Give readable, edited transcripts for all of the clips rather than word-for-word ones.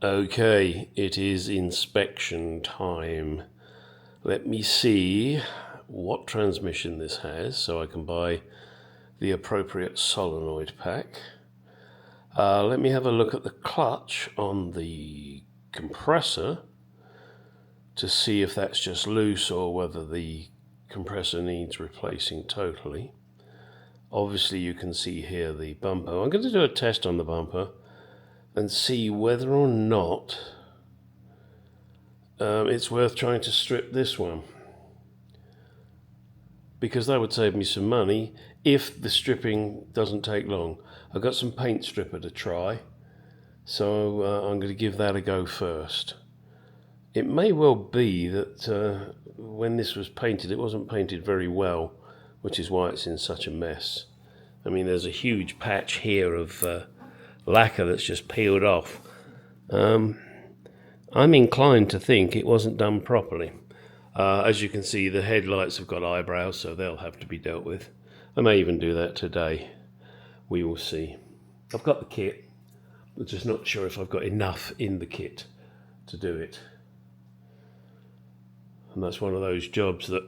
Okay, it is inspection time. Let me see what transmission this has so I can buy the appropriate solenoid pack. Let me have a look at the clutch on the compressor to see if that's just loose or whether the compressor needs replacing totally. Obviously you can see here the bumper. I'm going to do a test on the bumper and see whether or not it's worth trying to strip this one, because that would save me some money if the stripping doesn't take long. I've got some paint stripper to try, so I'm going to give that a go first. It may well be that when this was painted, it wasn't painted very well, which is why it's in such a mess. I mean, there's a huge patch here of lacquer that's just peeled off. I'm inclined to think it wasn't done properly. As you can see, the headlights have got eyebrows, so they'll have to be dealt with. I may even do that today. We will see. I've got the kit, but just not sure if I've got enough in the kit to do it. And that's one of those jobs that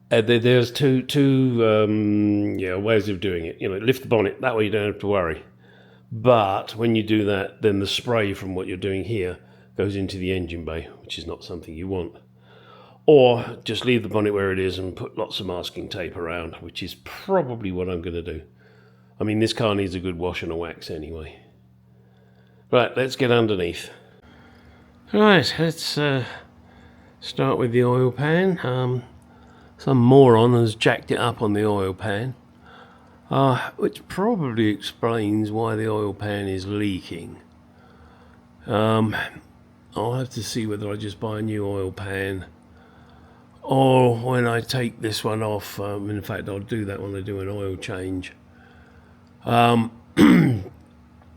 there's two ways of doing it. You know, lift the bonnet, that way you don't have to worry. But when you do that, then the spray from what you're doing here goes into the engine bay, which is not something you want. Or just leave the bonnet where it is and put lots of masking tape around, which is probably what I'm going to do. I mean, this car needs a good wash and a wax anyway. Right, let's get underneath. Right, let's start with the oil pan. Some moron has jacked it up on the oil pan, which probably explains why the oil pan is leaking. I'll have to see whether I just buy a new oil pan, or when I take this one off, in fact I'll do that when I do an oil change,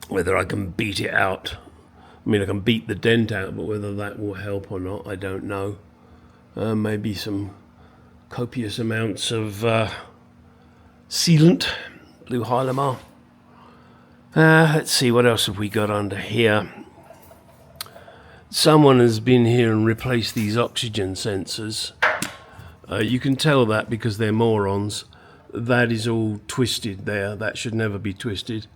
whether I can beat it out. I mean, I can beat the dent out, but whether that will help or not, I don't know. Maybe some copious amounts of sealant, blue Hylamar. Let's see, what else have we got under here? Someone has been here and replaced these oxygen sensors. You can tell that because they're morons. That is all twisted there. That should never be twisted.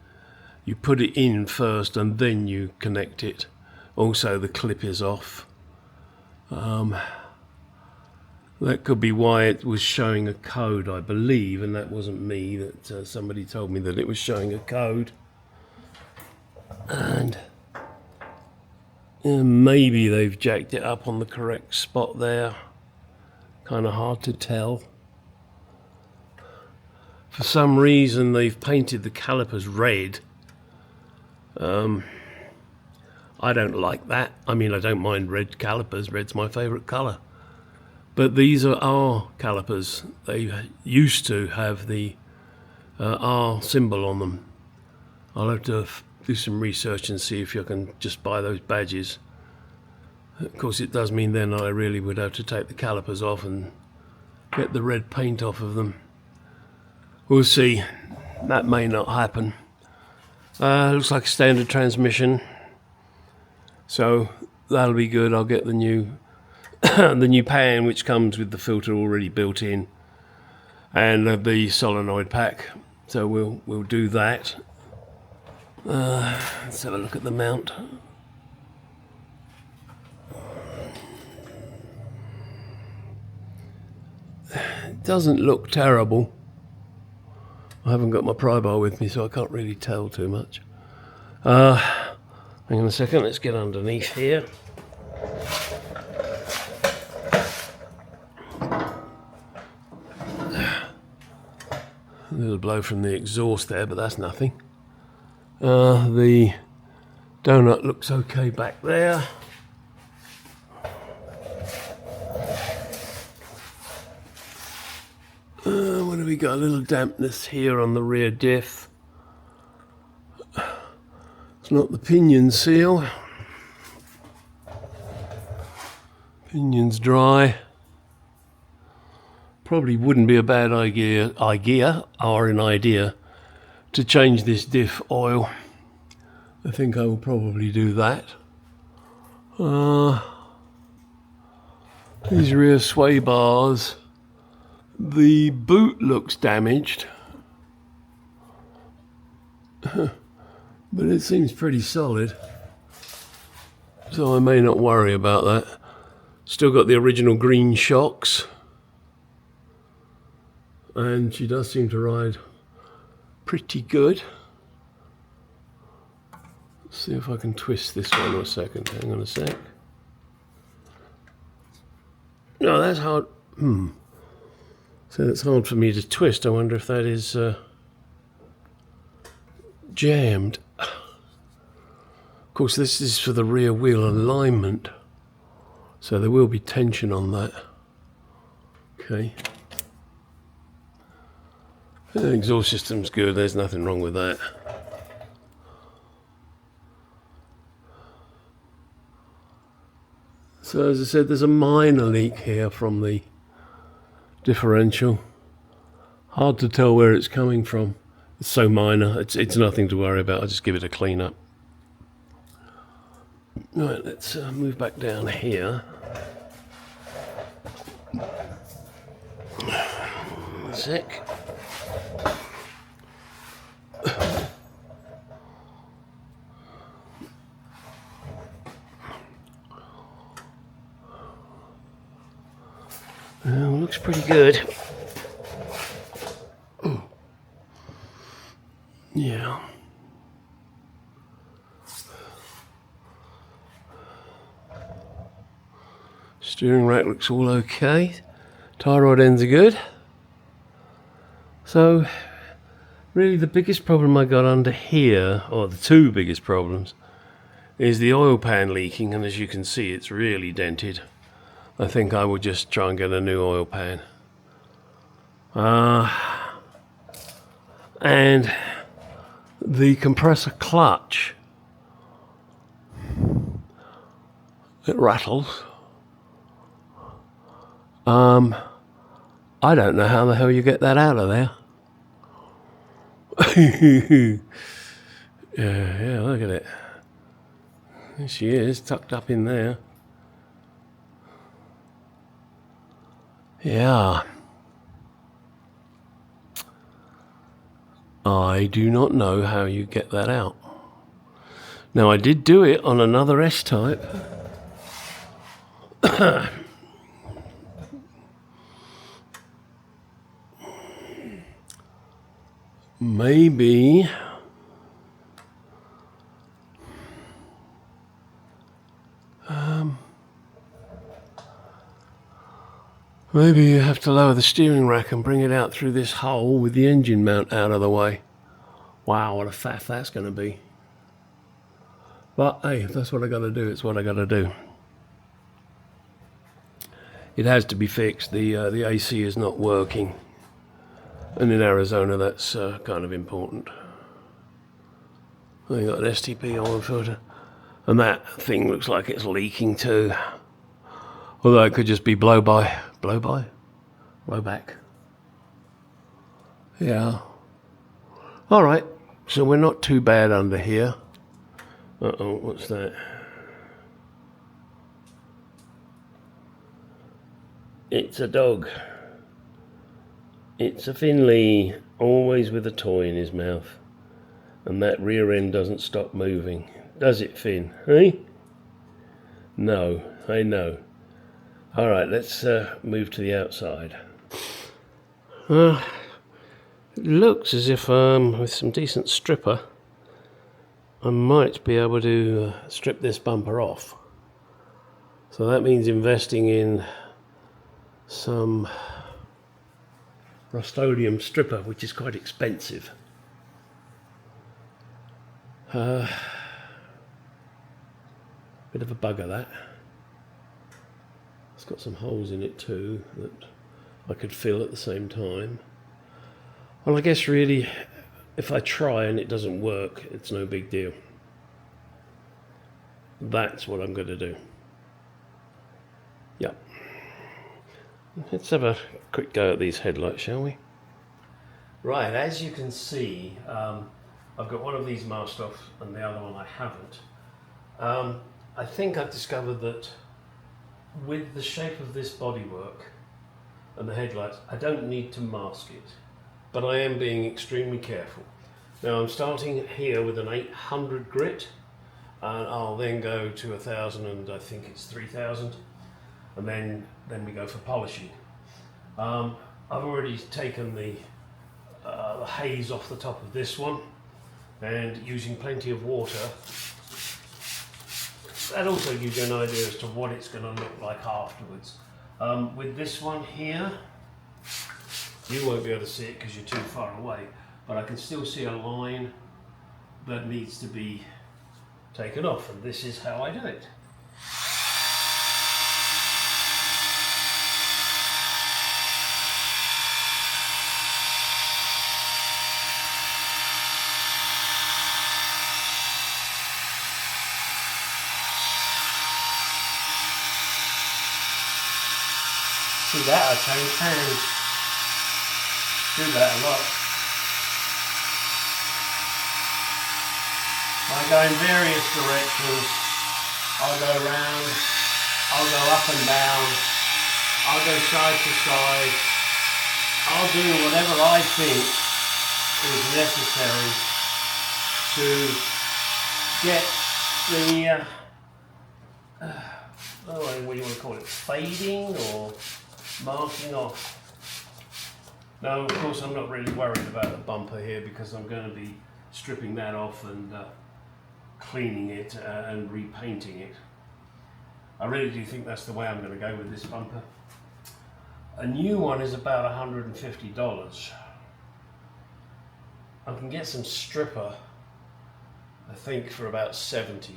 You put it in first and then you connect it. Also, the clip is off. That could be why it was showing a code, I believe, and that wasn't me. That somebody told me that it was showing a code. And maybe they've jacked it up on the correct spot there. Kind of hard to tell. For some reason, they've painted the calipers red. I don't like that. I mean, I don't mind red calipers. Red's my favourite colour. But these are R calipers. They used to have the R symbol on them. I'll have to do some research and see if you can just buy those badges. Of course, it does mean then I really would have to take the calipers off and get the red paint off of them. We'll see. That may not happen. Looks like a standard transmission, so that'll be good. I'll get the new the new pan, which comes with the filter already built in, and the solenoid pack. So we'll do that. Let's have a look at the mount. It doesn't look terrible. I haven't got my pry bar with me, so I can't really tell too much. Hang on a second, let's get underneath here. A little blow from the exhaust there, but that's nothing. The donut looks okay back there. What have we got? A little dampness here on the rear diff. It's not the pinion seal. Pinion's dry. Probably wouldn't be a bad idea to change this diff oil. I think I will probably do that. These rear sway bars. The boot looks damaged, but it seems pretty solid, so I may not worry about that. Still got the original green shocks, and she does seem to ride pretty good. Let's see if I can twist this one a second. Hang on a sec. No, that's hard. So it's hard for me to twist. I wonder if that is jammed. Of course, this is for the rear wheel alignment, so there will be tension on that. Okay. The exhaust system's good. There's nothing wrong with that. So as I said, there's a minor leak here from the differential. Hard to tell where it's coming from. It's so minor, it's nothing to worry about. I'll just give it a clean up. Right, let's move back down here. A sec. Looks pretty good. Yeah. Steering rack looks all okay. Tie rod ends are good. So, really the biggest problem I got under here, or the two biggest problems, is the oil pan leaking, and as you can see it's really dented. I think I will just try and get a new oil pan. And the compressor clutch, it rattles. I don't know how the hell you get that out of there. Yeah, look at it. There she is, tucked up in there. Yeah. I do not know how you get that out. Now, I did do it on another S Type. Maybe maybe you have to lower the steering rack and bring it out through this hole with the engine mount out of the way. Wow, what a faff that's going to be. But hey, if that's what I got to do, it's what I got to do. It has to be fixed. The AC is not working, and in Arizona that's kind of important. I got an STP oil filter, and that thing looks like it's leaking too. Although it could just be blowback. Yeah. All right. So we're not too bad under here. Uh-oh, what's that? It's a dog. It's a Finley, always with a toy in his mouth. And that rear end doesn't stop moving. Does it, Finn? Hey? No, I know. All right, let's move to the outside. It looks as if with some decent stripper, I might be able to strip this bumper off. So that means investing in some Rust-Oleum stripper, which is quite expensive. Bit of a bugger that. It's got some holes in it too that I could fill at the same time. Well, I guess really, if I try and it doesn't work, it's no big deal. That's what I'm going to do. Yep. Let's have a quick go at these headlights, shall we? Right, as you can see, I've got one of these masked off and the other one I haven't. I think I've discovered that with the shape of this bodywork and the headlights, I don't need to mask it, but I am being extremely careful. Now I'm starting here with an 800 grit, and I'll then go to 1000 and I think it's 3000, and then we go for polishing. I've already taken the haze off the top of this one, and using plenty of water, that also gives you an idea as to what it's going to look like afterwards. With this one here, you won't be able to see it because you're too far away, but I can still see a line that needs to be taken off, and this is how I do it. See that? I changed hands. Do that a lot. I go in various directions. I'll go round, I'll go up and down, I'll go side to side. I'll do whatever I think is necessary to get the, what do you want to call it, fading or marking off. Now, of course, I'm not really worried about the bumper here because I'm going to be stripping that off and cleaning it and repainting it. I really do think that's the way I'm going to go with this bumper. A new one is about $150. I can get some stripper, I think, for about $70.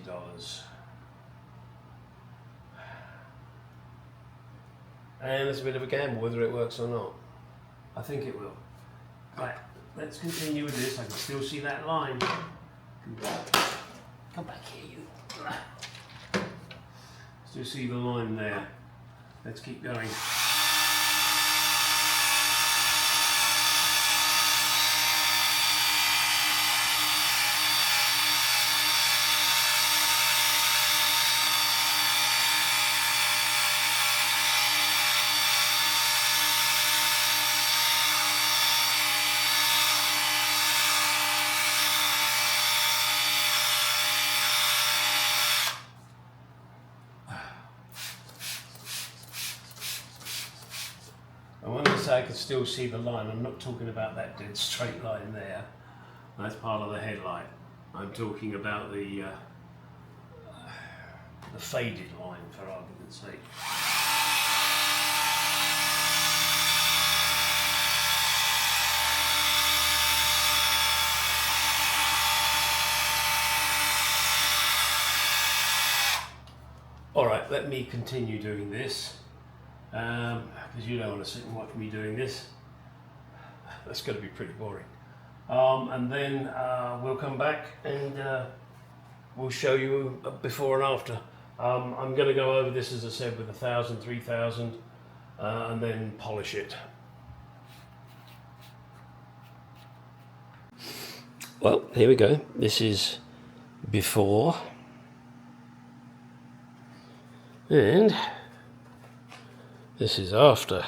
And it's a bit of a gamble whether it works or not. I think it will. Right, let's continue with this. I can still see that line. Come back here, you. Still see the line there. Let's keep going. And when I say I can still see the line, I'm not talking about that dead straight line there. That's part of the headlight. I'm talking about the faded line, for argument's sake. All right, let me continue doing this. Because you don't want to sit and watch me doing this. That's going to be pretty boring. And then we'll come back and we'll show you a before and after. I'm going to go over this, as I said, with 1000, 3000, and then polish it. Well, here we go. This is before. And this is after.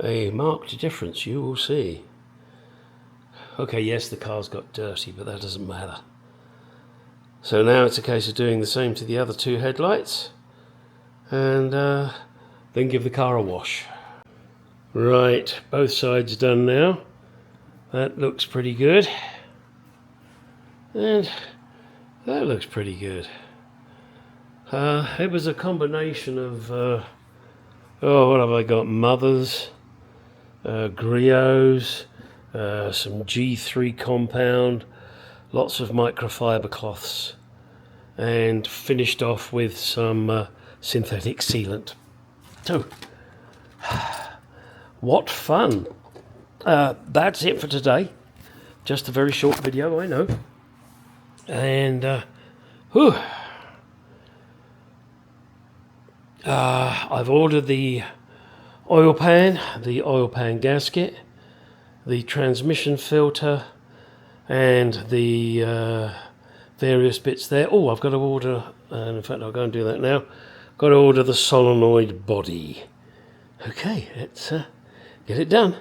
A marked difference, you will see. Okay, yes, the car's got dirty, but that doesn't matter. So now it's a case of doing the same to the other two headlights, and then give the car a wash. Right, both sides done now. That looks pretty good. And that looks pretty good. It was a combination of, what have I got? Mothers, griots, some G3 compound, lots of microfiber cloths, and finished off with some synthetic sealant. So, what fun! That's it for today. Just a very short video, I know. And, I've ordered the oil pan gasket, the transmission filter, and the various bits there. Oh, I've got to order, and in fact I'll go and do that now. Got to order the solenoid body. Okay, let's get it done.